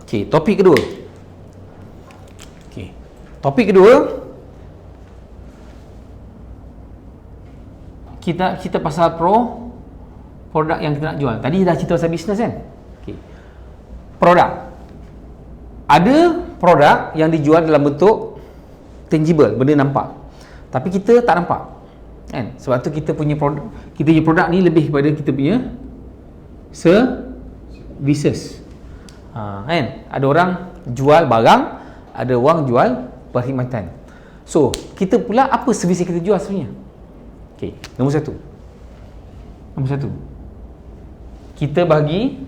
Okey, topik kedua. Okey. Topik kedua, kita pasal produk yang kita nak jual. Tadi dah cerita pasal bisnes kan? Okey. Produk. Ada produk yang dijual dalam bentuk tangible, benda nampak. Tapi kita tak nampak. Kan? Sebab tu kita punya produk ni lebih kepada kita punya services. Kan? Ada orang jual barang, ada orang jual perkhidmatan. So, kita pula apa servis yang kita jual sebenarnya? Okey, nombor satu. Kita bagi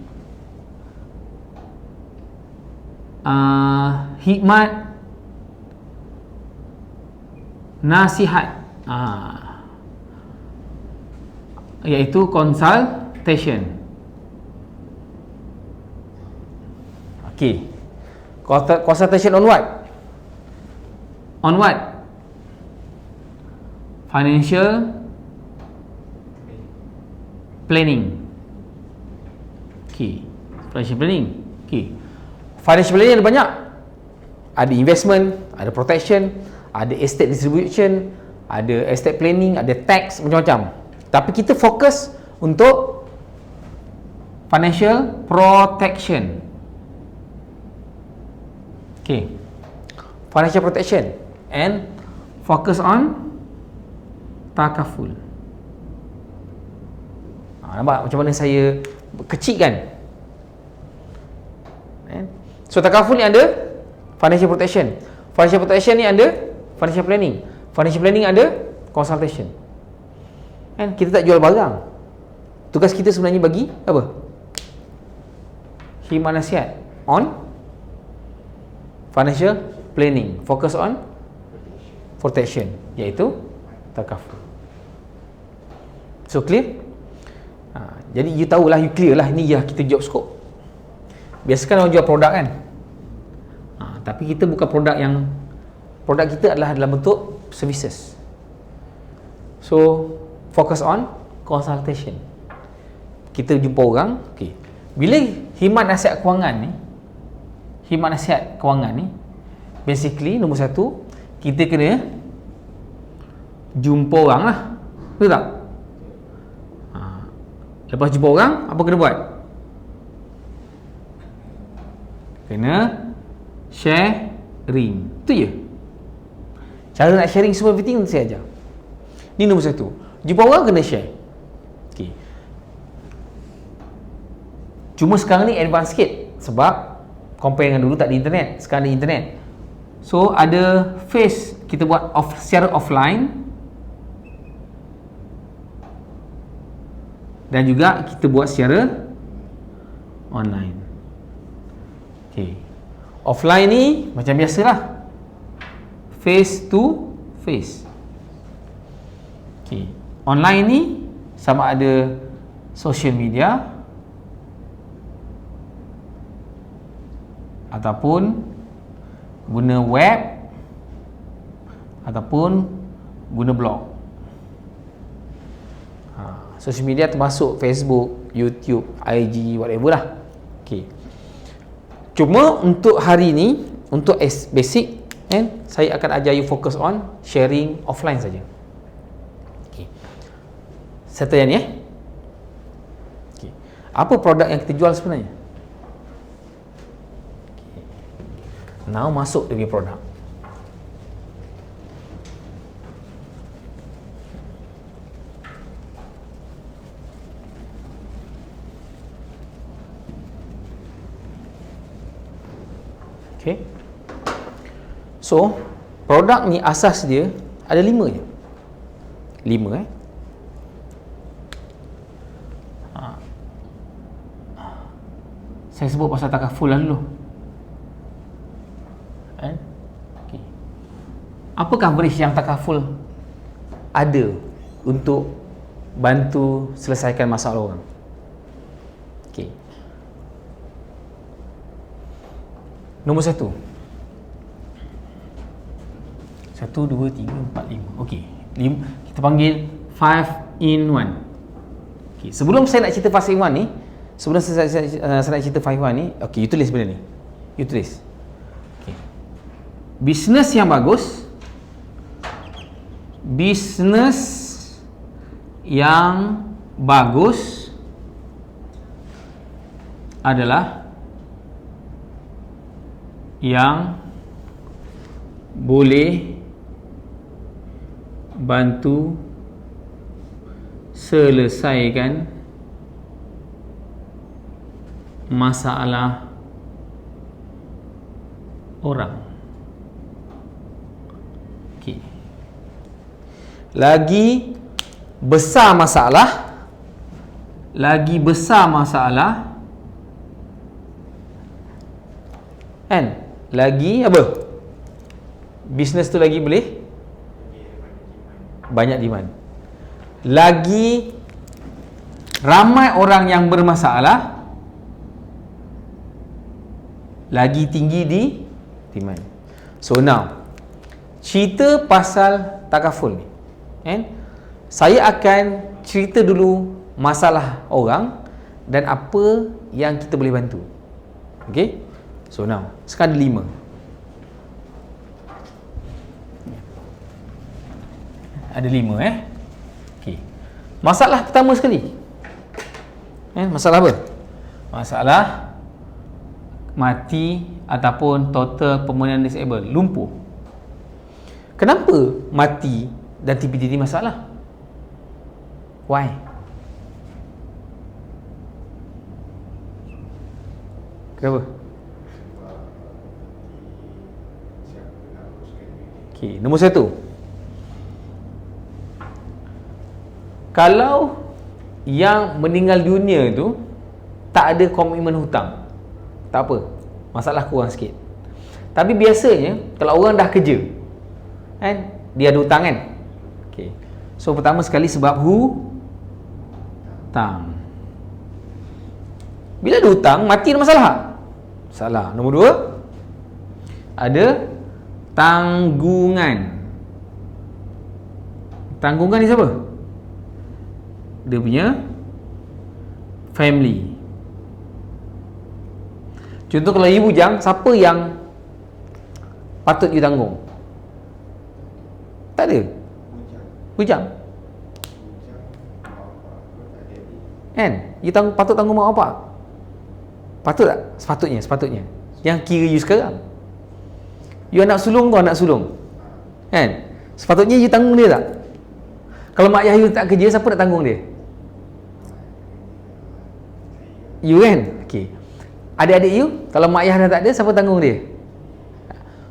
hikmat nasihat, iaitu consultation. Okey. Consultation on what? On what? Financial planning. Okey. Financial planning. Okey. Financial planning ada banyak. Ada investment, ada protection, ada estate distribution, ada estate planning, ada tax, macam-macam. Tapi kita fokus untuk financial protection. Okay, financial protection and focus on takaful. Nampak macam mana saya kecilkan? So takaful ni ada financial protection. Financial protection ni ada financial planning. Financial planning ada consultation. Kan kita tak jual barang. Tugas kita sebenarnya bagi apa? Khidmat nasihat on financial planning, focus on protection, iaitu takaful. So clear? Jadi you tahulah, you clear lah, ini ya kita job scope. Biasakan orang jual produk kan, tapi kita bukan produk kita adalah dalam bentuk services. So focus on consultation. Kita jumpa orang, okay. Bila khidmat nasihat kewangan ni basically nombor satu, kita kena jumpa orang lah, betul tak? Lepas jumpa orang, apa kena buat? Kena sharing. Itu je. Cara nak sharing semua everything saya ajar. Ni nombor satu. Jumpa orang kena share. Okay. Cuma sekarang ni advance sikit sebab compare dengan dulu tak ada internet, sekarang ada internet. So ada face kita buat secara offline dan juga kita buat secara online. Okay. Offline ni macam biasalah, face to face. Okay. Online ni sama ada social media ataupun guna web ataupun guna blog. Social media termasuk Facebook, YouTube, IG, whatever lah. Okay. Cuma untuk hari ni, untuk basic saya akan ajar you focus on sharing offline saja. Okay. Settle yang ni okay. Apa produk yang kita jual sebenarnya? Okay. Now masuk dia punya produk. Okay. So, produk ni asas dia ada 5 je. 5 Saya sebut pasal takaful lah dulu. Okay. Apa coverage yang takaful ada untuk bantu selesaikan masalah orang? Okay. Nombor 1. 1, 2, 3, 4, 5. Okey. Kita panggil 5 in 1. Okey, sebelum saya nak cerita 5 in 1 ni, sebelum saya nak cerita 5 in 1 ni, okey, you tulis benda ni. You tulis. Okay. Bisnes yang bagus. Bisnes yang bagus adalah yang boleh bantu selesaikan masalah orang. Okey. Lagi besar masalah, kan? Lagi apa? Bisnes tu lagi boleh banyak demand. Lagi ramai orang yang bermasalah, lagi tinggi di demand. So now, cerita pasal takaful ni, kan? Saya akan cerita dulu masalah orang dan apa yang kita boleh bantu. Okay? So now, sekarang ada 5. Ada 5 Okay. Masalah pertama sekali. Masalah apa? Masalah mati ataupun total permanent disable, lumpuh. Kenapa mati dan TPD ni masalah? Why? Kenapa? Okay, nombor 1. Kalau yang meninggal dunia tu tak ada komitmen hutang, tak apa, masalah kurang sikit. Tapi biasanya kalau orang dah kerja, kan, dia ada hutang, kan? Okay. So pertama sekali sebab hutang. Bila ada hutang, mati ada masalah? Salah. Nombor 2, ada tanggungan. Tanggungan ni siapa? Dia punya family. Contoh kalau ibu bujang, siapa yang patut you tanggung? Tak ada. Bujang. Kan? You patut tanggung mak bapak. Patut tak? Sepatutnya. Yang kira you sekarang. You anak sulung tu anak sulung, kan? Sepatutnya you tanggung dia tak? Kalau mak ayah you tak kerja, siapa nak tanggung dia? You, kan? Okay. Adik-adik you, kalau mak ayah dah tak ada, siapa tanggung dia?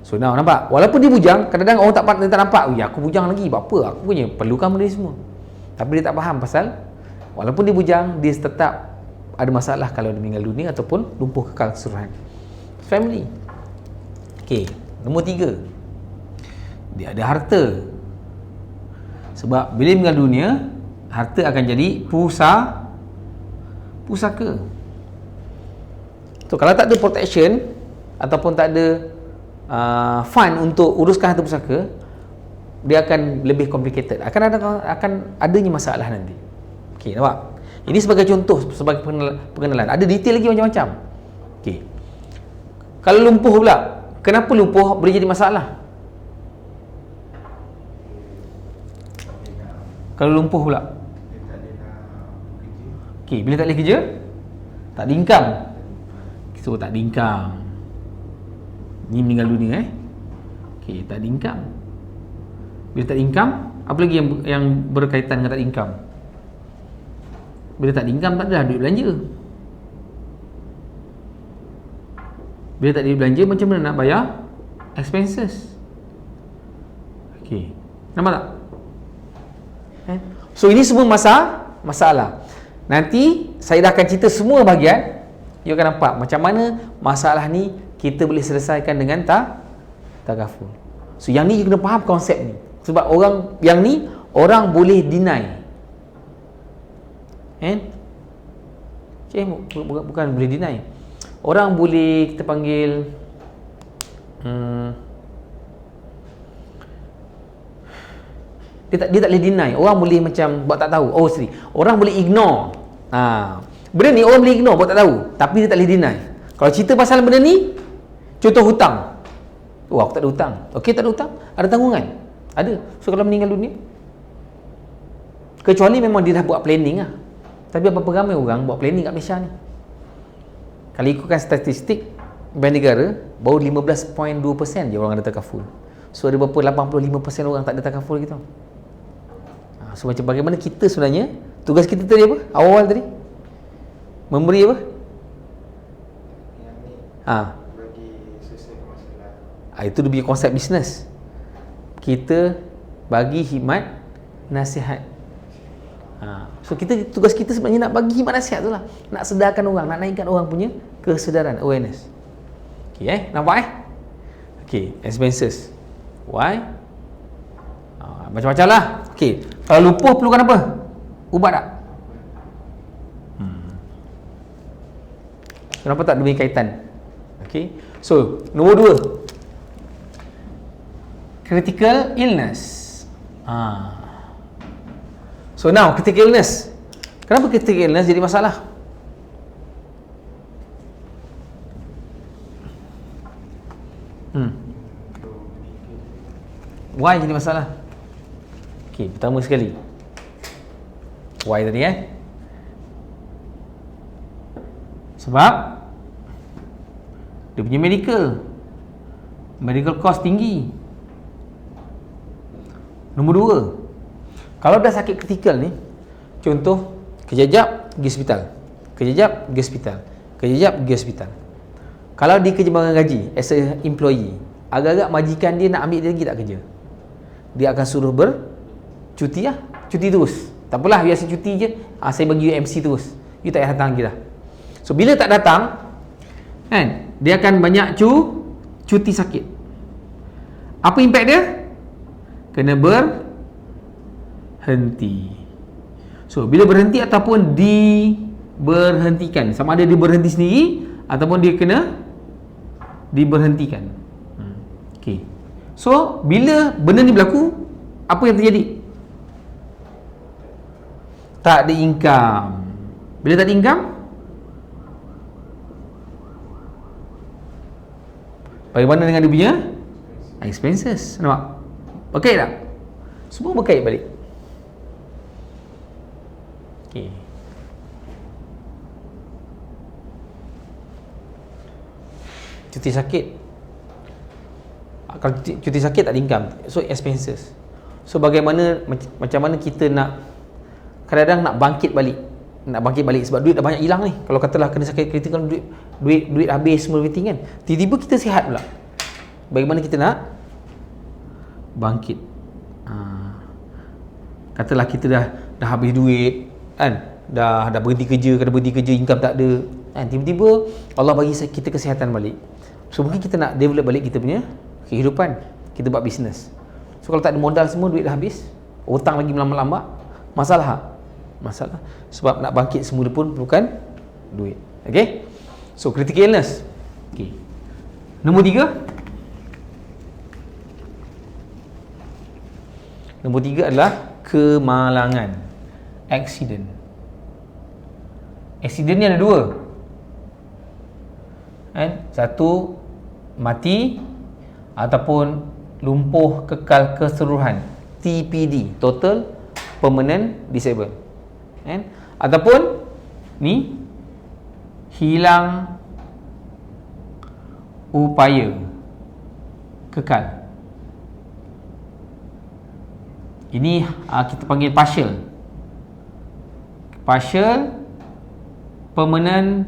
So now, nampak? Walaupun dia bujang, kadang-kadang orang tak nampak, aku bujang lagi, buat apa? Aku punya perlukan benda ni semua. Tapi dia tak faham pasal walaupun dia bujang, dia tetap ada masalah kalau dia meninggal dunia ataupun lumpuh kekal keseluruhan. Family. Okay. Nombor 3, dia ada harta. Sebab bila meninggal dunia, harta akan jadi pusaka. So kalau tak ada protection ataupun tak ada fund untuk uruskan harta pusaka, dia akan lebih complicated. Akan adanya masalah nanti. Okey, nampak? Ini sebagai contoh, sebagai pengenalan. Ada detail lagi macam-macam. Okey. Kalau lumpuh pula, kenapa lumpuh boleh jadi masalah? Kalau lumpuh pula, okey, bila tak boleh kerja, tak ada income. So tak ada income. Ni meninggal dunia, okey, tak ada income. Bila tak ada income, apa lagi yang berkaitan dengan tak ada income? Bila tak ada income, tak ada duit belanja. Bila tak ada duit belanja, macam mana nak bayar expenses? Okey, nampak tak? So ini semua masalah. Nanti saya dah akan cerita semua bahagian. You akan nampak macam mana masalah ni kita boleh selesaikan dengan takaful. So yang ni you kena faham konsep ni. Sebab yang ni orang boleh deny. Bukan boleh deny. Orang boleh kita panggil dia tak boleh deny. Orang boleh macam buat tak tahu. Orang boleh ignore. Benda ni orang boleh ignore, buat tak tahu, tapi dia tak boleh deny. Kalau cerita pasal benda ni, Contoh hutang. Oh, aku tak ada hutang. Okey, tak ada hutang, ada tanggungan. Ada. So kalau meninggal dunia, kecuali memang dia dah buat planning lah. Tapi berapa ramai orang buat planning kat Malaysia ni? Kalau ikutkan statistik Bank Negara, baru 15.2% je orang ada takaful. So ada berapa 85% orang tak ada takaful gitu. So macam bagaimana kita sebenarnya, tugas kita tadi apa? Awal tadi memberi apa? Bagi selesai masalah. Itu dia punya konsep bisnes. Kita bagi khidmat nasihat. So tugas kita sebenarnya nak bagi khidmat nasihat tu lah. Nak sedarkan orang, nak naikkan orang punya kesedaran, awareness. Okay, nampak Okay, expenses. Why? Macam-macam lah. Okay, kalau lumpuh perlukan apa? Ubat tak? Kenapa tak ada kaitan? Okay, so nombor 2, critical illness. So now, critical illness. Kenapa critical illness jadi masalah? Why jadi masalah? Okay, pertama sekali, why tadi sebab dia punya medical cost tinggi. Nombor 2, kalau dah sakit kritikal ni, contoh kejap-jap pergi hospital, kejap-jap pergi hospital, kejap-jap pergi hospital. Kalau dia kerja bangang gaji as a employee, agak-agak majikan dia nak ambil dia lagi tak kerja, dia akan suruh bercuti lah, cuti terus. Tak apalah, biasa cuti je, saya bagi you MC terus, you tak payah datang lagi dah. So bila tak datang kan, dia akan banyak cuti sakit. Apa impact dia? Kena berhenti. So bila berhenti ataupun diberhentikan, sama ada dia berhenti sendiri ataupun dia kena diberhentikan. Okay. So bila benda ni berlaku, apa yang terjadi? Tak ada income. Bila tak ada income, bagaimana dengan dia punya expenses? Nampak? Berkait tak? Semua berkait balik. Okay. Cuti sakit. Kalau cuti sakit tak ada income, so expenses. So bagaimana, macam mana kita nak, kadang-kadang nak bangkit balik sebab duit dah banyak hilang ni. Kalau katalah kena sakit kritikal, duit habis semua everything kan, tiba-tiba kita sihat pula. Bagaimana kita nak bangkit? Katalah kita dah habis duit kan, dah berhenti kerja, income tak ada kan, tiba-tiba Allah bagi kita kesihatan balik. So mungkin kita nak develop balik kita punya kehidupan, kita buat bisnes. So kalau tak ada modal semua, duit dah habis, hutang lagi melambat-lambat, masalah. Sebab nak bangkit semula pun perlukan duit. Okay, so critical illness. Okay, nombor 3 adalah kemalangan, accident. Accident ni ada 2 kan? Satu, mati ataupun lumpuh kekal keseluruhan, TPD, total permanent disable kan? Ataupun ni, hilang upaya kekal. Ini kita panggil partial permanent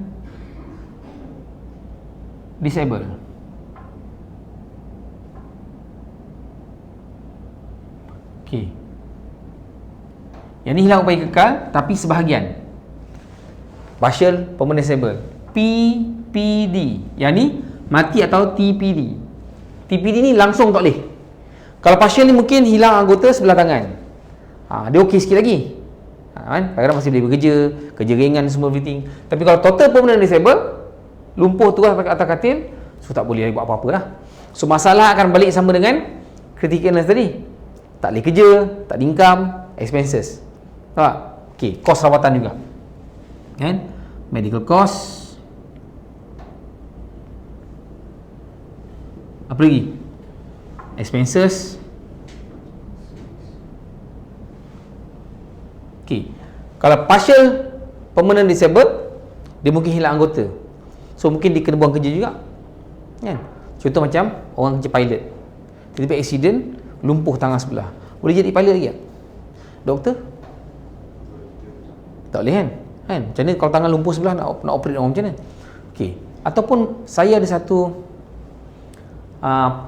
disable. Okey, yang ni hilang upaya kekal tapi sebahagian, partial permanent disable, PPD. Yang ni mati atau TPD. TPD ni langsung tak boleh. Kalau partial ni mungkin hilang anggota sebelah tangan, dia okey sikit lagi kan, kadang-kadang masih boleh bekerja, kerja ringan semua everything. Tapi kalau total permanent disable, lumpuh tu atas katil, so tak boleh buat apa-apa lah. So masalah akan balik sama dengan critical illness tadi, tak boleh kerja, tak ada income, expenses. Nampak? Okay, kos rawatan juga kan, medical cost, Apa lagi? Expenses. Okay. Kalau partial permanent disabled, dia mungkin hilang anggota. So mungkin dia kena buang kerja juga. Kan? Contoh macam orang kerja pilot. Tiba-tiba accident, lumpuh tangan sebelah. Boleh jadi pilot lagi tak? Doktor? Tak boleh kan? Macam mana kalau tangan lumpuh sebelah nak operate orang macam mana? Okay. Ataupun saya ada satu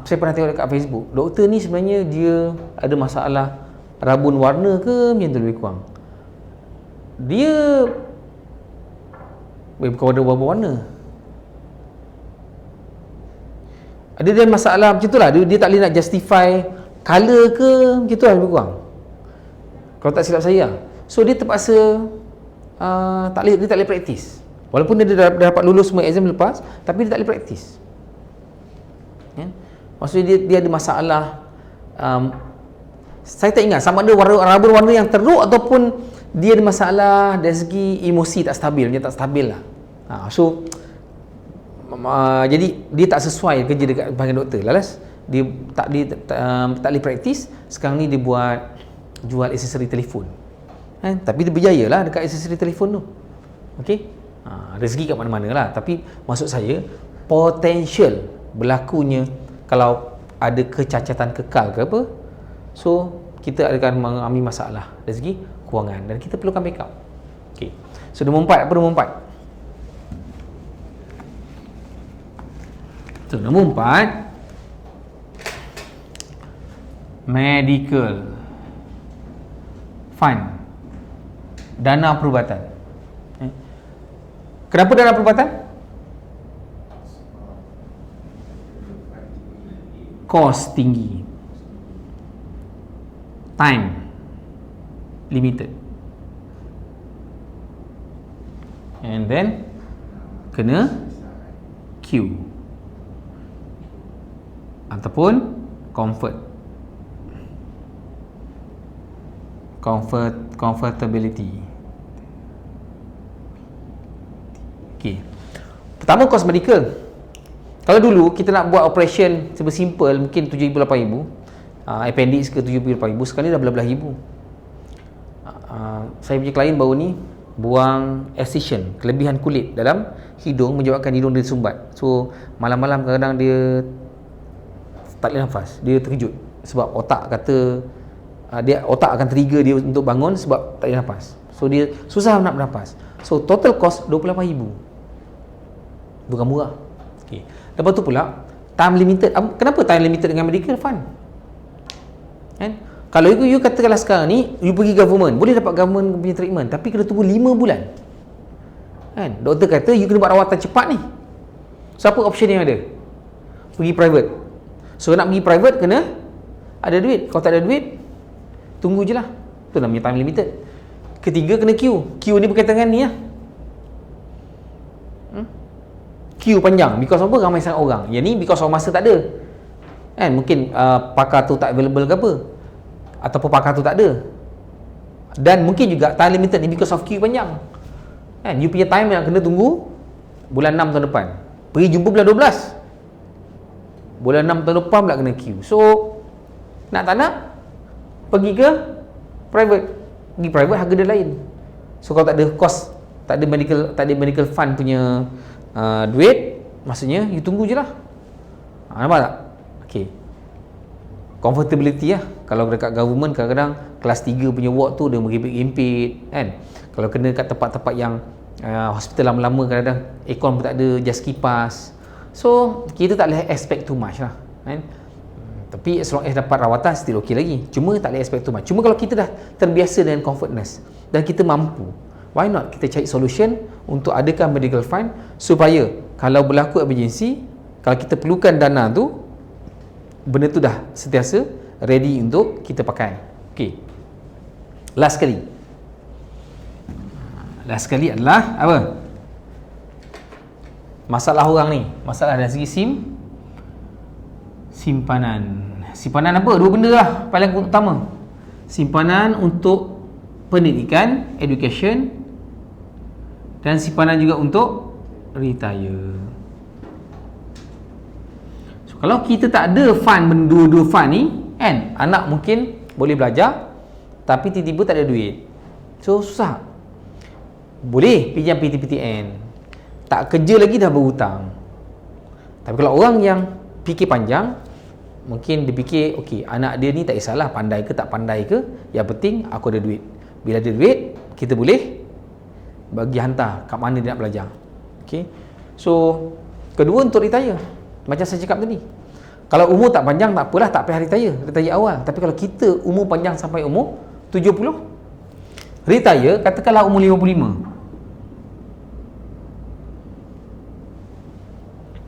saya pernah tengok dekat Facebook, doktor ni sebenarnya dia ada masalah rabun warna ke macam tu lebih kurang. Dia bukan ada warna. Ada masalah macam tu lah. Dia tak boleh nak justify colour ke macam tu lah lebih kurang. Kalau tak silap saya. So dia terpaksa dia tak boleh praktis. Walaupun dia dah dapat lulus semua exam lepas, tapi dia tak boleh praktis. Maksudnya dia ada masalah, saya tak ingat sama ada rabun warna yang teruk ataupun dia ada masalah dari segi emosi tak stabil, dia tak stabil lah. So jadi dia tak sesuai kerja dekat panggil doktor. Lalas dia tak boleh praktis. Sekarang ni dia jual aksesori telefon. Tapi dia berjaya lah dekat aksesori telefon tu. Okey. Rezeki kat mana-mana lah. Tapi maksud saya, potential berlakunya kalau ada kecacatan kekal ke apa, so kita akan mengalami masalah dari segi kewangan dan kita perlukan backup. Okey. So nombor 4, apa nombor 4? So nombor 4, medical fund, dana perubatan. Kenapa dana perubatan? Kos tinggi, time limited, and then kena queue ataupun comfortability. Okey. Pertama, kos medical. Kalau dulu kita nak buat operation simple mungkin 7,000-8,000, appendix ke 7,000-8,000, sekarang ni dah belah-belah ribu. Saya punya klien baru ni buang excision, kelebihan kulit dalam hidung menyebabkan hidung dia sumbat. So malam-malam kadang-kadang dia tak boleh nafas, dia terkejut sebab otak kata otak akan trigger dia untuk bangun sebab tak boleh nafas. So dia susah nak bernafas. So total cost 28,000. Bukan murah. Okey. Lepas tu pula time limited. Kenapa time limited dengan medical fund? Kan? Kalau you katakanlah sekarang ni you pergi government, boleh dapat government punya treatment, tapi kena tunggu 5 bulan. Kan? Doktor kata you kena buat rawatan cepat ni. So apa option yang ada? Pergi private. So nak pergi private kena ada duit. Kalau tak ada duit, tunggu je lah. Itu namanya time limited. Ketiga, kena queue. Queue ni berkaitan dengan ni lah. Queue panjang. Because apa? Ramai sangat orang. Yang ni because of masa tak ada. Kan? Mungkin pakar tu tak available ke apa. Ataupun pakar tu tak ada. Dan mungkin juga time limited ni because of queue panjang. Kan? You punya time yang kena tunggu bulan 6 tahun depan. Pergi jumpa bulan 12. Bulan 6 tahun depan pula kena queue. So, nak tak nak, pergi ke private. Pergi private harga dia lain. So kalau tak ada cost, tak ada medical fund punya duit, maksudnya you tunggu je lah. Nampak tak? Okay. Comfortability lah. Kalau dekat government kadang-kadang kelas 3 punya ward tu dia meripik-rimpit kan. Kalau kena kat tempat-tempat yang hospital lama-lama kadang-kadang aircon pun tak ada, just kipas. So kita tak boleh expect too much lah kan. Tapi as long as dapat rawatan still okey lagi. Cuma tak boleh expect too much. Cuma kalau kita dah terbiasa dengan comfortness dan kita mampu, why not kita cari solution untuk adakan medical fund supaya kalau berlaku emergency, kalau kita perlukan dana tu, benda tu dah sentiasa ready untuk kita pakai. Okey. Last sekali adalah apa? Masalah orang ni, masalah dari segi simpanan. Simpanan apa? Dua benda lah paling utama. Simpanan untuk pendidikan, education, dan simpanan juga untuk retire. So, Kalau kita tak ada fund, dua-dua fund ni kan, anak mungkin boleh belajar tapi tiba-tiba tak ada duit, so susah. Boleh pinjam PTPTN, tak kerja lagi dah berhutang. Tapi kalau orang yang fikir panjang, mungkin dia fikir, okey, anak dia ni tak kisahlah pandai ke tak pandai ke, yang penting aku ada duit. Bila ada duit, kita boleh bagi hantar kat mana dia nak belajar. Okey. So, kedua untuk retire. Macam saya cakap tadi. Kalau umur tak panjang tak apalah, tak payah retire awal. Tapi kalau kita umur panjang sampai umur 70, retire katakanlah umur 55.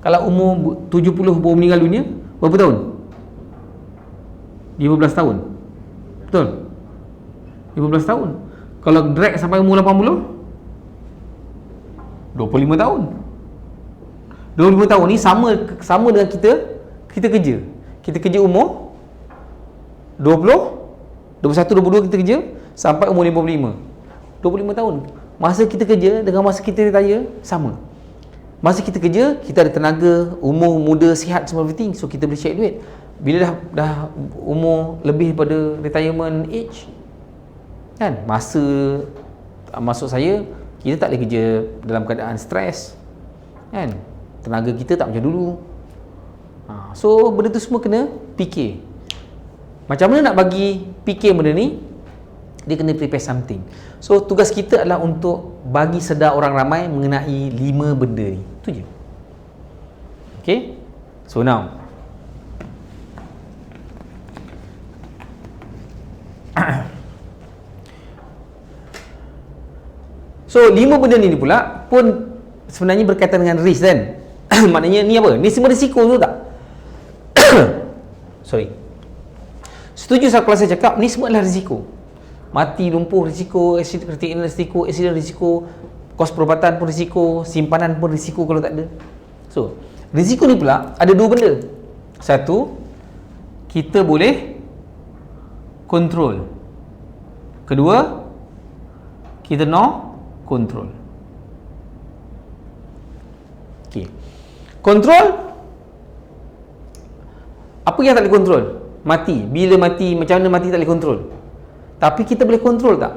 Kalau umur 70 baru meninggal dunia, berapa tahun? 15 tahun. Betul? 15 tahun. Kalau drag sampai umur 80, 25 tahun. 25 tahun ni sama dengan kita kerja. Kita kerja umur 20, 21, 22 kita kerja sampai umur 55. 25 tahun. Masa kita kerja dengan masa kita retire sama. Masa kita kerja, kita ada tenaga, umur muda, sihat, semua everything. So kita boleh share duit. Bila dah umur lebih pada retirement age, kan, maksud saya, kita tak boleh kerja dalam keadaan stres, kan, tenaga kita tak macam dulu. So benda tu semua kena fikir. Macam mana nak bagi fikir benda ni? Dia kena prepare something. So tugas kita adalah untuk bagi sedar orang ramai mengenai 5 benda ni. Itu je. Okay. So now, so 5 benda ni pula pun sebenarnya berkaitan dengan risk kan. Maknanya ni apa? Ni semua risiko tu tak? Sorry. Setuju kalau saya cakap ni semua adalah risiko. Mati, lumpuh risiko, critical illness risiko, accident risiko, kos perubatan pun risiko, simpanan pun risiko kalau tak ada. So, risiko ni pula ada 2 benda. Satu, kita boleh control. Kedua, kita no control. Okey. Kontrol, apa yang tak boleh kontrol? Mati. Bila mati, macam mana mati tak boleh kontrol. Tapi kita boleh kontrol tak?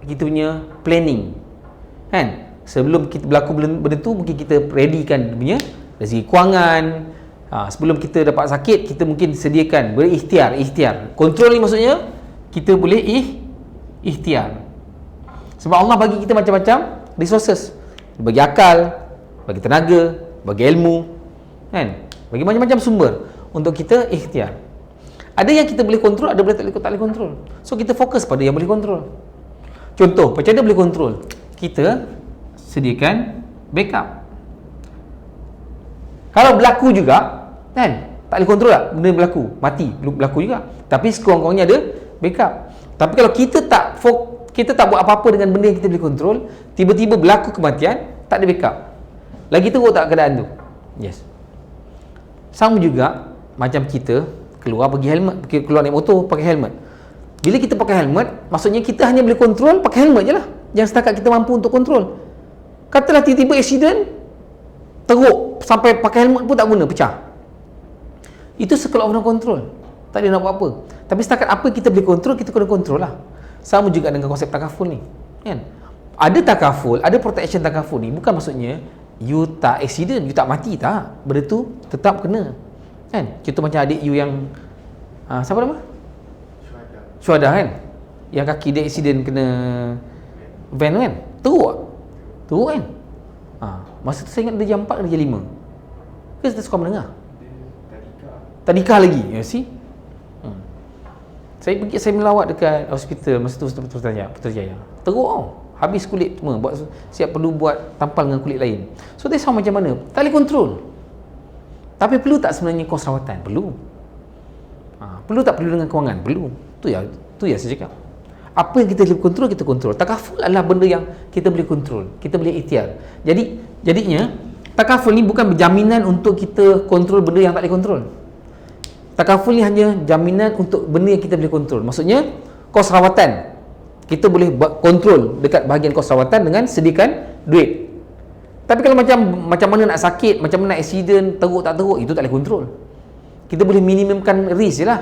Kita punya planning, kan? Sebelum kita berlaku benda tu, mungkin kita readykan punya dari segi kewangan. Sebelum kita dapat sakit, kita mungkin sediakan, berikhtiar. Kontrol ni maksudnya kita boleh ikhtiar. Sebab Allah bagi kita macam-macam resources. Bagi akal, bagi tenaga, bagi ilmu, kan? Bagi macam-macam sumber untuk kita ikhtiar. Ada yang kita boleh kontrol, ada boleh tak boleh kontrol. So kita fokus pada yang boleh kontrol. Contoh, macam mana boleh kontrol? Kita sediakan backup. Kalau berlaku juga, kan, tak boleh kontrol tak? Benda berlaku, mati, berlaku juga. Tapi sekurang-kurangnya ada backup. Tapi kalau kita tak buat apa-apa dengan benda yang kita boleh kontrol, tiba-tiba berlaku kematian, tak ada backup. Lagi teruk tak keadaan tu? Yes. Sama juga macam kita keluar naik motor pakai helmet. Bila kita pakai helmet, maksudnya kita hanya boleh kontrol pakai helmet je lah, yang setakat kita mampu untuk kontrol. Katalah tiba-tiba accident, teruk sampai pakai helmet pun tak guna, pecah. Itu sekeluar orang kontrol, tak ada nak buat apa. Tapi setakat apa kita boleh kontrol, kita kena kontrol lah. Sama juga dengan konsep takaful ni, kan? Ada takaful, ada protection takaful ni, bukan maksudnya you tak accident, you tak mati, tak. Benda tu tetap kena, kan? Contoh macam adik you yang siapa nama? Syuhada, kan? Yang kaki dia accident kena van, kan? Teruk kan? Masa tu saya ingat dia jam 4 ke jam 5 ke saya suka mendengar tadika lagi, you see? Saya melawat dekat hospital masa tu Putrajaya. Teruk tau. Habis kulit semua, siap perlu buat tampal dengan kulit lain. So that's how macam mana? Tak boleh kontrol. Tapi perlu tak sebenarnya kos rawatan? Perlu. Perlu tak perlu dengan kewangan? Perlu. Tu ya saya cakap. Apa yang kita boleh kontrol, kita kontrol. Takaful adalah benda yang kita boleh kontrol, kita boleh ikhtiar. Jadinya takaful ni bukan jaminan untuk kita kontrol benda yang tak boleh kontrol. Takaful ni hanya jaminan untuk benda yang kita boleh kontrol. Maksudnya kos rawatan kita boleh kontrol dekat bahagian kos rawatan dengan sediakan duit. Tapi kalau macam mana nak sakit, macam mana nak accident, teruk tak teruk, itu tak boleh kontrol. kita boleh minimumkan risk je lah.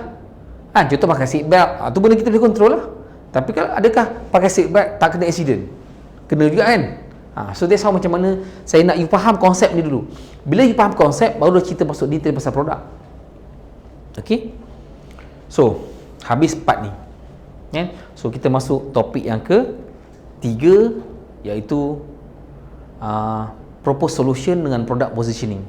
Contoh pakai seat belt, tu benda kita boleh kontrol lah. Tapi kalau adakah pakai seat belt tak kena accident? Kena juga kan. So that's how macam mana saya nak you faham konsep ni dulu. Bila you faham konsep, baru kita masuk detail pasal produk. Okay. So habis part ni, so kita masuk topik yang ke-3, iaitu propose solution dengan product positioning.